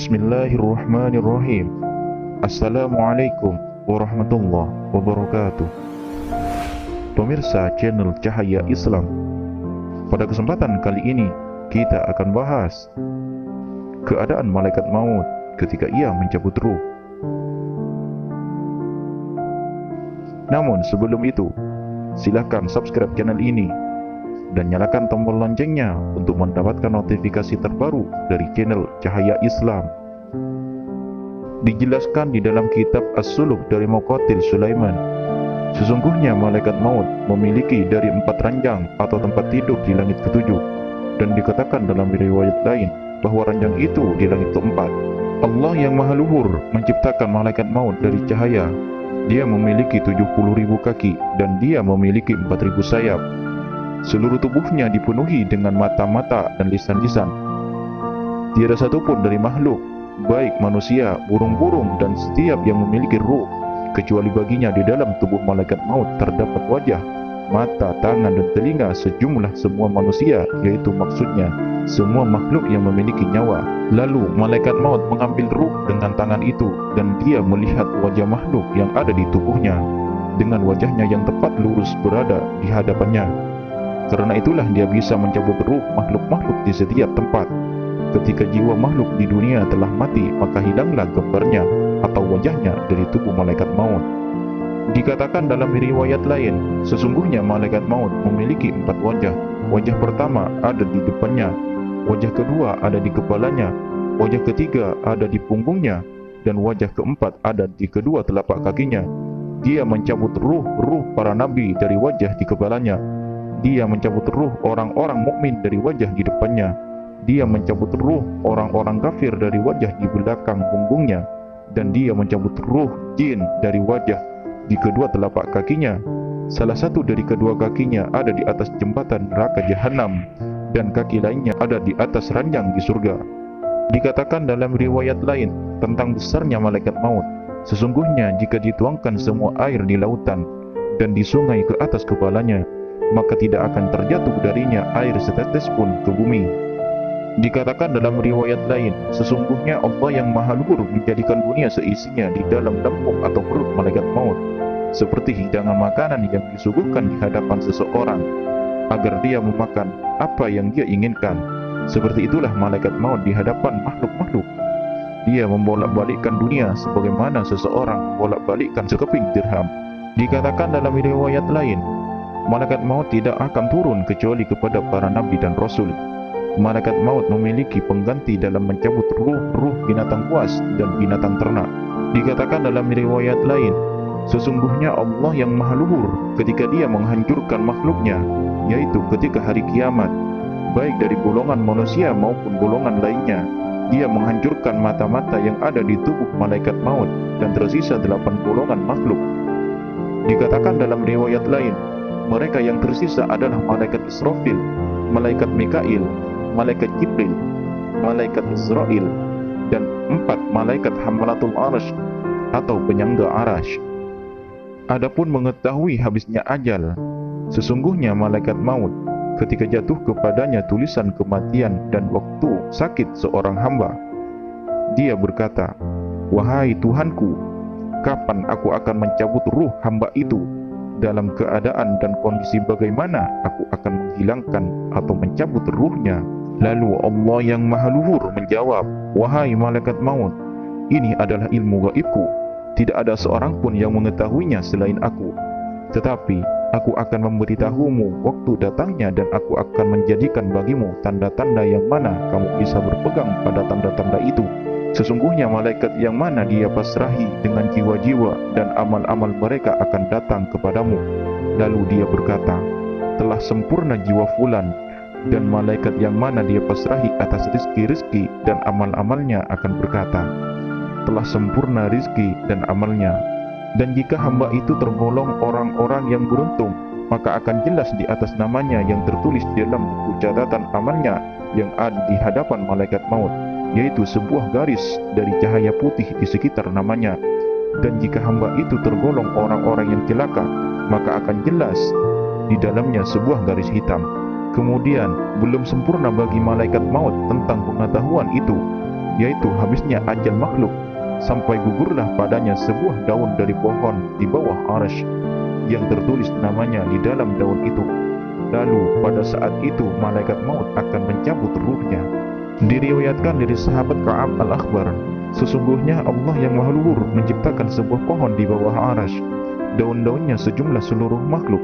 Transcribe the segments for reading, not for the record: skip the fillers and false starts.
Bismillahirrahmanirrahim. Assalamualaikum warahmatullahi wabarakatuh. Pemirsa channel Cahaya Islam, pada kesempatan kali ini kita akan bahas keadaan malaikat maut ketika ia mencabut ruh. Namun sebelum itu, silakan subscribe channel ini dan nyalakan tombol loncengnya untuk mendapatkan notifikasi terbaru dari channel Cahaya Islam. Dijelaskan di dalam kitab As-Suluk dari Muqatil Sulaiman, sesungguhnya malaikat maut memiliki dari 4 ranjang atau tempat tidur di langit ketujuh, dan dikatakan dalam riwayat lain bahwa ranjang itu di langit keempat. Allah yang maha luhur menciptakan malaikat maut dari cahaya. Dia memiliki 70.000 kaki dan dia memiliki 4.000 sayap. Seluruh tubuhnya dipenuhi dengan mata-mata dan lisan-lisan. Tiada satupun dari makhluk, baik manusia, burung-burung, dan setiap yang memiliki ruh, kecuali baginya di dalam tubuh malaikat maut terdapat wajah, mata, tangan, dan telinga sejumlah semua manusia, yaitu maksudnya semua makhluk yang memiliki nyawa. Lalu malaikat maut mengambil ruh dengan tangan itu, dan dia melihat wajah makhluk yang ada di tubuhnya, dengan wajahnya yang tepat lurus berada di hadapannya. Karena itulah dia bisa mencabut ruh makhluk-makhluk di setiap tempat. Ketika jiwa makhluk di dunia telah mati, maka hilanglah gambarnya atau wajahnya dari tubuh malaikat maut. Dikatakan dalam riwayat lain, sesungguhnya malaikat maut memiliki 4 wajah. Wajah pertama ada di depannya, wajah kedua ada di kepalanya, wajah ketiga ada di punggungnya, dan wajah keempat ada di kedua telapak kakinya. Dia mencabut ruh para nabi dari wajah di kepalanya. Dia mencabut ruh orang-orang mukmin dari wajah di depannya. Dia mencabut ruh orang-orang kafir dari wajah di belakang punggungnya. Dan dia mencabut ruh jin dari wajah di kedua telapak kakinya. Salah satu dari kedua kakinya ada di atas jembatan neraka jahanam, dan kaki lainnya ada di atas ranjang di surga. Dikatakan dalam riwayat lain tentang besarnya malaikat maut, sesungguhnya jika dituangkan semua air di lautan dan di sungai ke atas kepalanya, maka tidak akan terjatuh darinya air setetes pun ke bumi. Dikatakan dalam riwayat lain, sesungguhnya Allah yang maha luhur menjadikan dunia seisinya di dalam lambung atau perut malaikat maut, seperti hidangan makanan yang disuguhkan di hadapan seseorang, agar dia memakan apa yang dia inginkan. Seperti itulah malaikat maut di hadapan makhluk-makhluk. Dia membolak-balikkan dunia sebagaimana seseorang membolak-balikkan sekeping dirham. Dikatakan dalam riwayat lain, malaikat maut tidak akan turun kecuali kepada para nabi dan rasul. Malaikat maut memiliki pengganti dalam mencabut ruh binatang buas dan binatang ternak. Dikatakan dalam riwayat lain, sesungguhnya Allah yang maha luhur ketika dia menghancurkan makhluknya, yaitu ketika hari kiamat, baik dari golongan manusia maupun golongan lainnya. Dia menghancurkan mata-mata yang ada di tubuh malaikat maut, dan tersisa 8 golongan makhluk. Dikatakan dalam riwayat lain, mereka yang tersisa adalah malaikat Israfil, malaikat Mikail, malaikat Jibril, malaikat Israel, dan 4 malaikat Hamalatul Arash atau penyangga Arash. Adapun mengetahui habisnya ajal, sesungguhnya malaikat maut ketika jatuh kepadanya tulisan kematian dan waktu sakit seorang hamba, dia berkata, "Wahai Tuhanku, kapan aku akan mencabut ruh hamba itu? Dalam keadaan dan kondisi bagaimana aku akan menghilangkan atau mencabut ruhnya?" Lalu Allah yang maha luhur menjawab, "Wahai malaikat maut, ini adalah ilmu gaibku. Tidak ada seorang pun yang mengetahuinya selain aku. Tetapi aku akan memberitahumu waktu datangnya, dan aku akan menjadikan bagimu tanda-tanda yang mana kamu bisa berpegang pada tanda-tanda itu. Sesungguhnya malaikat yang mana dia pasrahi dengan jiwa-jiwa dan amal-amal mereka akan datang kepadamu." Lalu dia berkata, "Telah sempurna jiwa fulan," dan malaikat yang mana dia pasrahi atas rizki-rizki dan amal-amalnya akan berkata, "Telah sempurna rizki dan amalnya." Dan jika hamba itu tergolong orang-orang yang beruntung, maka akan jelas di atas namanya yang tertulis dalam buku catatan amalnya yang ada di hadapan malaikat maut, yaitu sebuah garis dari cahaya putih di sekitar namanya. Dan jika hamba itu tergolong orang-orang yang celaka, maka akan jelas di dalamnya sebuah garis hitam. Kemudian belum sempurna bagi malaikat maut tentang pengetahuan itu, yaitu habisnya ajal makhluk, sampai gugurlah padanya sebuah daun dari pohon di bawah arsy yang tertulis namanya di dalam daun itu. Lalu pada saat itu malaikat maut akan mencabut ruhnya. Diriwayatkan dari sahabat Ka'ab al-Akhbar, sesungguhnya Allah yang Maha Luhur menciptakan sebuah pohon di bawah arsy, daun-daunnya sejumlah seluruh makhluk.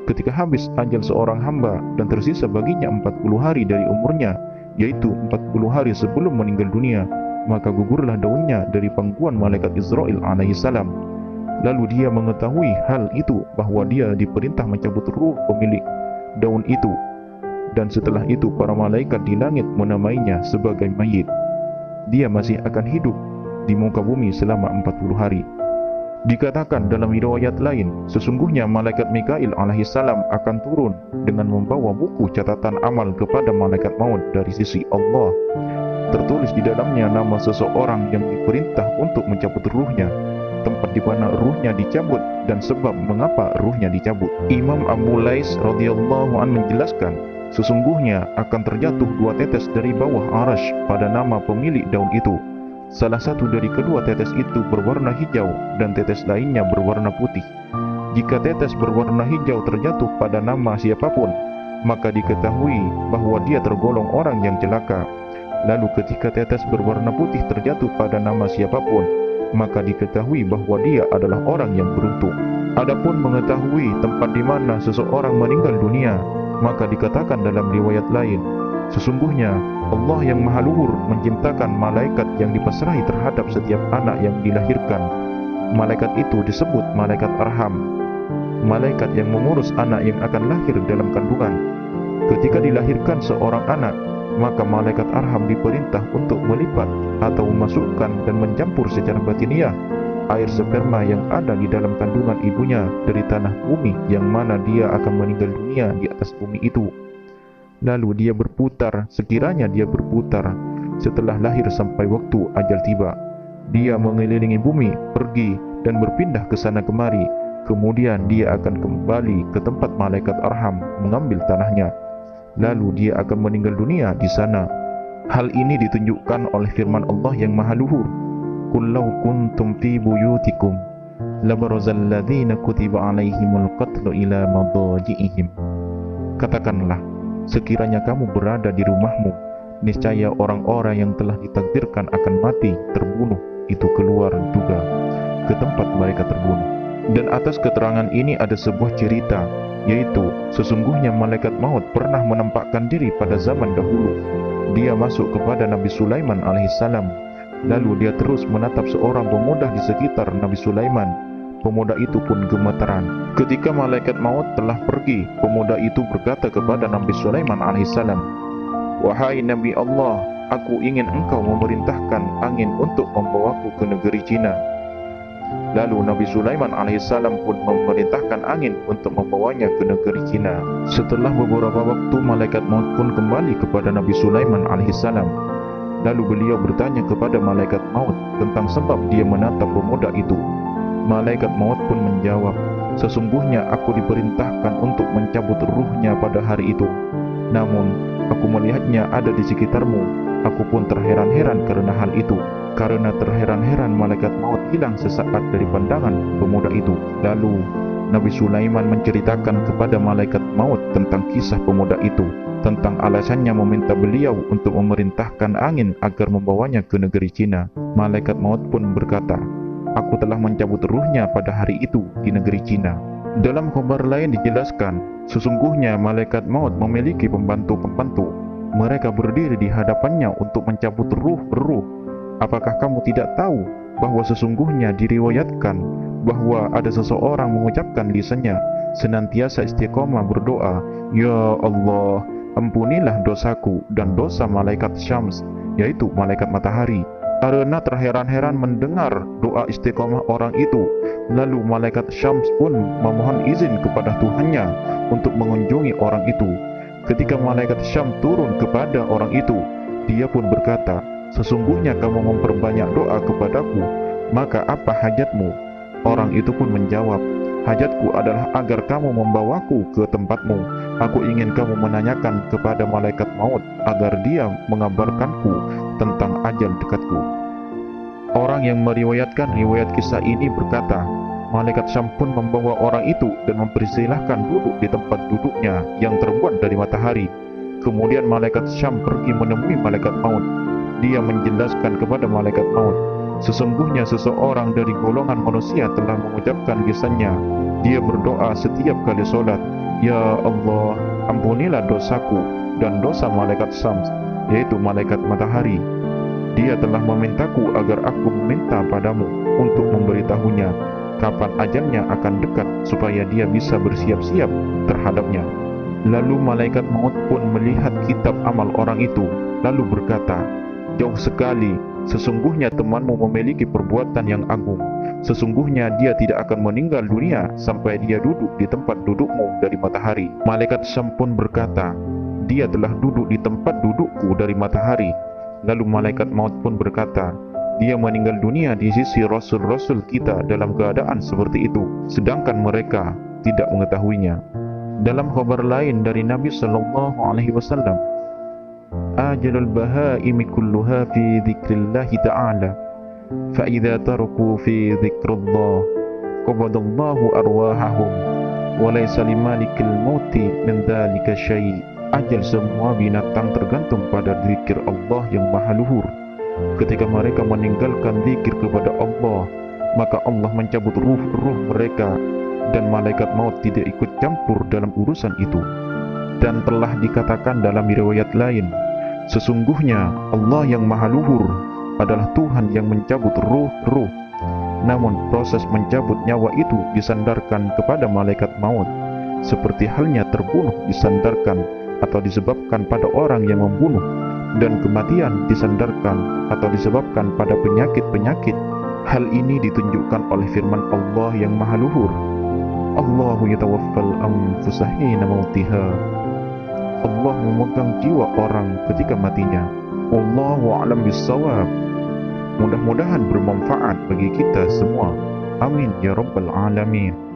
Ketika habis ajal seorang hamba dan tersisa baginya 40 hari dari umurnya, yaitu 40 hari sebelum meninggal dunia, maka gugurlah daunnya dari pangkuan malaikat Israil alaihissalam. Lalu dia mengetahui hal itu, bahwa dia diperintah mencabut ruh pemilik daun itu, dan setelah itu para malaikat di langit menamainya sebagai mayit. Dia masih akan hidup di muka bumi selama 40 hari. Dikatakan dalam riwayat lain, sesungguhnya malaikat Mikail alaihissalam akan turun dengan membawa buku catatan amal kepada malaikat maut dari sisi Allah. Tertulis di dalamnya nama seseorang yang diperintah untuk mencabut ruhnya, tempat di mana ruhnya dicabut, dan sebab mengapa ruhnya dicabut. Imam Abu Lais radhiyallahu an menjelaskan, sesungguhnya akan terjatuh 2 tetes dari bawah arsy pada nama pemilik daun itu. Salah satu dari kedua tetes itu berwarna hijau dan tetes lainnya berwarna putih. Jika tetes berwarna hijau terjatuh pada nama siapapun, maka diketahui bahwa dia tergolong orang yang celaka. Lalu ketika tetes berwarna putih terjatuh pada nama siapapun, maka diketahui bahwa dia adalah orang yang beruntung. Adapun mengetahui tempat di mana seseorang meninggal dunia, maka dikatakan dalam riwayat lain, sesungguhnya Allah yang Maha Luhur menciptakan malaikat yang dipasrahi terhadap setiap anak yang dilahirkan. Malaikat itu disebut malaikat arham, malaikat yang mengurus anak yang akan lahir dalam kandungan. Ketika dilahirkan seorang anak, maka malaikat arham diperintah untuk melipat atau memasukkan dan mencampur secara batiniah air sperma yang ada di dalam kandungan ibunya dari tanah bumi yang mana dia akan meninggal dunia di atas bumi itu. Lalu dia berputar, sekiranya dia berputar setelah lahir sampai waktu ajal tiba. Dia mengelilingi bumi, pergi dan berpindah ke sana kemari. Kemudian dia akan kembali ke tempat malaikat arham mengambil tanahnya. Lalu dia akan meninggal dunia di sana. Hal ini ditunjukkan oleh firman Allah yang Maha Luhur, "Qul law kuntum fi buyutikum labarazal ladzina kutiba alaihimul qatlu ila madaji'ihim." Katakanlah, sekiranya kamu berada di rumahmu, niscaya orang-orang yang telah ditakdirkan akan mati terbunuh itu keluar juga ke tempat mereka terbunuh. Dan atas keterangan ini ada sebuah cerita, yaitu sesungguhnya malaikat maut pernah menampakkan diri pada zaman dahulu. Dia masuk kepada Nabi Sulaiman alaihissalam. Lalu dia terus menatap seorang pemuda di sekitar Nabi Sulaiman. Pemuda itu pun gemetaran. Ketika malaikat maut telah pergi, pemuda itu berkata kepada Nabi Sulaiman alaihissalam, "Wahai Nabi Allah, aku ingin engkau memerintahkan angin untuk membawaku ke negeri Cina." Lalu Nabi Sulaiman alaihissalam pun memerintahkan angin untuk membawanya ke negeri Cina. Setelah beberapa waktu, malaikat maut pun kembali kepada Nabi Sulaiman alaihissalam. Lalu beliau bertanya kepada malaikat maut tentang sebab dia menatap pemuda itu. Malaikat maut pun menjawab, "Sesungguhnya aku diperintahkan untuk mencabut ruhnya pada hari itu. Namun aku melihatnya ada di sekitarmu. Aku pun terheran-heran karena hal itu." Karena terheran-heran, malaikat maut hilang sesaat dari pandangan pemuda itu. Lalu Nabi Sulaiman menceritakan kepada malaikat maut tentang kisah pemuda itu, tentang alasannya meminta beliau untuk memerintahkan angin agar membawanya ke negeri Cina. Malaikat maut pun berkata, "Aku telah mencabut ruhnya pada hari itu di negeri Cina." Dalam kabar lain dijelaskan, sesungguhnya malaikat maut memiliki pembantu-pembantu. Mereka berdiri di hadapannya untuk mencabut ruh-ruh. Apakah kamu tidak tahu bahwa sesungguhnya diriwayatkan bahwa ada seseorang mengucapkan lisannya senantiasa istiqomah berdoa, "Ya Allah, ampunilah dosaku dan dosa malaikat Syams," yaitu malaikat matahari. Karena terheran-heran mendengar doa istiqomah orang itu, lalu malaikat Syams pun memohon izin kepada Tuhannya untuk mengunjungi orang itu. Ketika malaikat Syams turun kepada orang itu, dia pun berkata, "Sesungguhnya kamu memperbanyak doa kepadaku, maka apa hajatmu?" Orang itu pun menjawab, "Hajatku adalah agar kamu membawaku ke tempatmu. Aku ingin kamu menanyakan kepada malaikat maut agar dia mengabarkanku tentang ajal dekatku. Orang yang meriwayatkan riwayat kisah ini berkata, malaikat Syam pun membawa orang itu dan mempersilahkan duduk di tempat duduknya yang terbuat dari matahari. Kemudian malaikat Syam pergi menemui malaikat maut. Dia menjelaskan kepada malaikat maut, sesungguhnya seseorang dari golongan manusia telah mengucapkan lisannya. Dia berdoa setiap kali solat, ya Allah, ampunilah dosaku dan dosa malaikat Syams, yaitu malaikat matahari. Dia telah memintaku agar aku meminta padamu untuk memberitahunya kapan ajalnya akan dekat supaya dia bisa bersiap-siap terhadapnya. Lalu malaikat maut pun melihat kitab amal orang itu, lalu berkata, jauh sekali, sesungguhnya temanmu memiliki perbuatan yang agung. Sesungguhnya dia tidak akan meninggal dunia sampai dia duduk di tempat dudukmu dari matahari. Malaikat Syam pun berkata, dia telah duduk di tempat dudukku dari matahari. Lalu malaikat maut pun berkata, dia meninggal dunia di sisi rasul-rasul kita dalam keadaan seperti itu, sedangkan mereka tidak mengetahuinya. Dalam khabar lain dari Nabi sallallahu alaihi wasallam, ajalul bahaimi kulluha fi dzikrillah ta'ala, fa idza taraku fi dzikrillah qabadallahu arwahahum wa laysa limalikil mauti min dzalika syai'. Ajal semua binatang tergantung pada zikir Allah yang maha luhur. Ketika mereka meninggalkan zikir kepada Allah, maka Allah mencabut ruh-ruh mereka dan malaikat maut tidak ikut campur dalam urusan itu. Dan telah dikatakan dalam riwayat lain, sesungguhnya Allah yang maha luhur adalah Tuhan yang mencabut ruh-ruh. Namun proses mencabut nyawa itu disandarkan kepada malaikat maut, seperti halnya terbunuh disandarkan atau disebabkan pada orang yang membunuh, dan kematian disandarkan atau disebabkan pada penyakit-penyakit. Hal ini ditunjukkan oleh firman Allah yang maha luhur, Allahu yatawaffal anfusa hina mautiha. Allah memegang jiwa orang ketika matinya. Wallahu a'lam bissawab. Mudah-mudahan bermanfaat bagi kita semua. Amin ya rabbal alamin.